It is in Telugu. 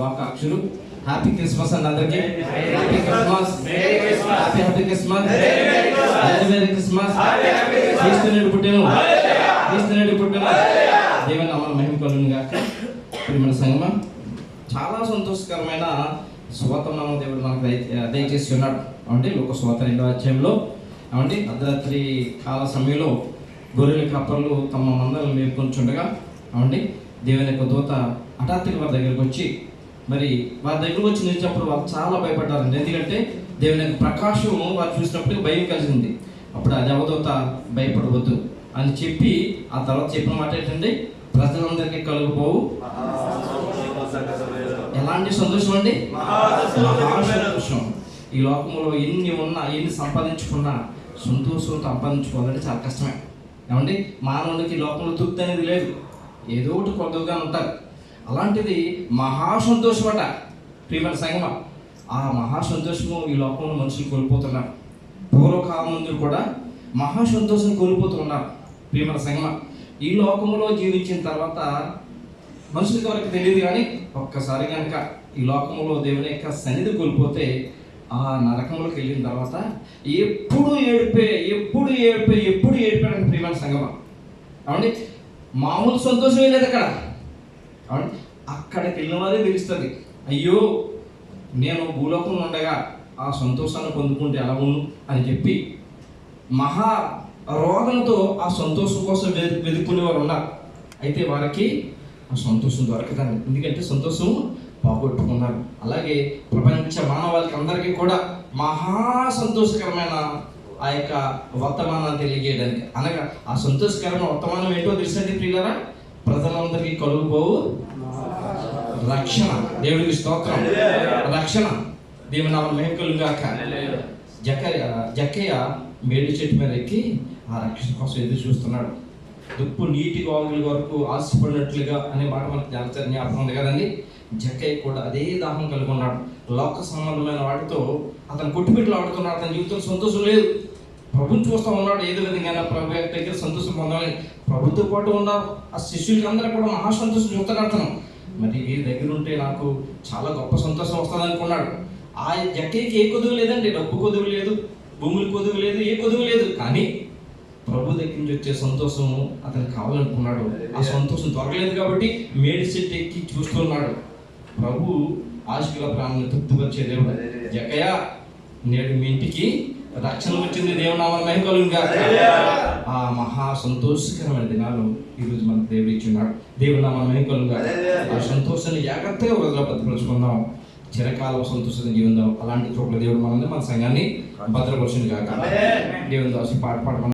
శుభాకాంక్షలు. హ్యాపీ క్రిస్మస్ అండి అందరికీ. Happy Christmas, happy Christmas, merry Christmas. క్రీస్తునేడు పుట్టెను, క్రీస్తునేడు పుట్టెను. దేవుని నామమున మహిమ కలుగును గాక. ప్రియమైన సంగమా, చాలా సంతోషకరమైన స్వాతంత్రం దేవుడు మనకు దయచేసి ఉన్నాడు. అంటే ఒక స్వాత 2వ అధ్యాయంలో అంటే అర్ధరాత్రి కాల సమయంలో గొర్రెల కాపరులు తమ మందలను మేపుకొంచుండగా అంటే దేవుని యొక్క దూత హఠాత్తుగా వారి దగ్గరికి వచ్చి మరి వారి దగ్గరకు వచ్చి నిలిచినప్పుడు వాళ్ళు చాలా భయపడ్డారండి. ఎందుకంటే దేవుని యొక్క ప్రకాశం వారు చూసినప్పుడు భయం కలిసింది. అప్పుడు ఆ దేవదూత భయపడవద్దు అని చెప్పి ఆ తర్వాత చెప్పిన మాట ఏంటంటే, ప్రజలందరికీ కలుగుపోవు ఎలాంటి సంతోషం అండి? మహాసంతోషం. ఈ లోకంలో ఎన్ని ఉన్నా ఎన్ని సంపాదించుకున్నా సంతోషం సంపాదించుకోవాలంటే చాలా కష్టమే. ఏమండి, మానవుడికి లోకంలో తృప్తి అనేది లేదు, ఏదో ఒకటి కొద్దిగా ఉంటారు. అలాంటిది మహాసంతోషం అట ప్రియమైన సంగమ. ఆ మహాసంతోషము ఈ లోకంలో మనుషులు కోల్పోతున్నారు. పూర్వకాలం నుండి కూడా మహాసంతోషం కోల్పోతున్నారు ప్రియమైన సంగమ. ఈ లోకంలో జీవించిన తర్వాత మనుషులకి వరకు తెలియదు, కానీ ఒక్కసారి కనుక ఈ లోకంలో దేవుని యొక్క సన్నిధి కోల్పోతే ఆ నరకంలోకి వెళ్ళిన తర్వాత ఎప్పుడు ఏడిపోయాడు ప్రియమైన సంగమ. అవునండి, మామూలు సంతోషమే లేదు అక్కడ. అవునండి, అక్కడికి వెళ్ళిన వారే తెలుస్తుంది, అయ్యో నేను భూలోకంలో ఉండగా ఆ సంతోషాన్ని పొందుకుంటే ఎలా ఉను అని చెప్పి మహా రోగంతో ఆ సంతోషం కోసం వెతుక్కునేవారు ఉన్నారు. అయితే వారికి ఆ సంతోషం దొరకదండి, ఎందుకంటే సంతోషం పోగొట్టుకున్నారు. అలాగే ప్రపంచ మానవాళికి అందరికీ కూడా మహా సంతోషకరమైన ఆ యొక్క వర్తమానాన్ని తెలియజేయడానికి, అనగా ఆ సంతోషకరమైన వర్తమానం ఏంటో తెలుసండి ప్రియులారా? ప్రజలందరికీ కలుగుపోవు రక్షణ. దేవుడికి స్తోత్రం. రక్షణ. దేవుని నామమున మహిమ కలుగును గాక. జక్కయ్య మేడి చెట్టు మీద ఎక్కి ఆ రక్షణ కోసం ఎదురు చూస్తున్నాడు. దుప్పు నీటి వాగుల వరకు ఆశపడినట్లుగా అనే మాట మనకు జ్ఞాపకం ఉంది కదండి. జక్కయ్య కూడా అదే దాహం కలిగి ఉన్నాడు. లోక సంబంధమైన వాటితో అతను కొట్టుబిట్లు ఆడుతున్నాడు. అతని జీవితంలో సంతోషం లేదు. ప్రభుని చూస్తూ ఉన్నాడు, ఏదో విధంగా ప్రభు దగ్గర సంతోషం పొందాలని. ప్రభుతో పాటు ఉన్నారు ఆ శిష్యులకి అందరూ కూడా మహాసంతోషం చూస్తాడు అతను. మరి ఏ దగ్గర ఉంటే నాకు చాలా గొప్ప సంతోషం వస్తుంది అనుకున్నాడు. ఆ జక్కయ్యకి ఏ కొదువు లేదండి, డబ్బు కొదువు లేదు, భూములు కొదువు లేదు, ఏ కొదువు లేదు. కానీ ప్రభు దగ్గర నుంచి వచ్చే సంతోషం అతనికి కావాలనుకున్నాడు. ఆ సంతోషం దొరకలేదు కాబట్టి మేడి చెట్టు ఎక్కి చూస్తున్నాడు. ప్రభు ఆశకుల ప్రాణాలను తృప్తిపరిచే దేవుడు. జక్కయ్య, నేడు మీ ఇంటికి రక్షణ వచ్చింది. దేవుని నామమున మహిమ కలుగును గాక. ఆ మహా సంతోషకరమైన దినాలు ఈరోజు మనకు దేవుడు ఇచ్చున్నాడు. దేవుని నామమున మహిమ కలుగును గాక. ఆ సంతోషాన్ని జాగ్రత్తగా భద్రపరచుకుందాం. చిరకాలం సంతోషంగా జీవిద్దాం. అలాంటి చోట్ల దేవుడు మనల్ని, మన సంఘాన్ని భద్రపరచును గాక. దేవుని దాసు పాట పాడమని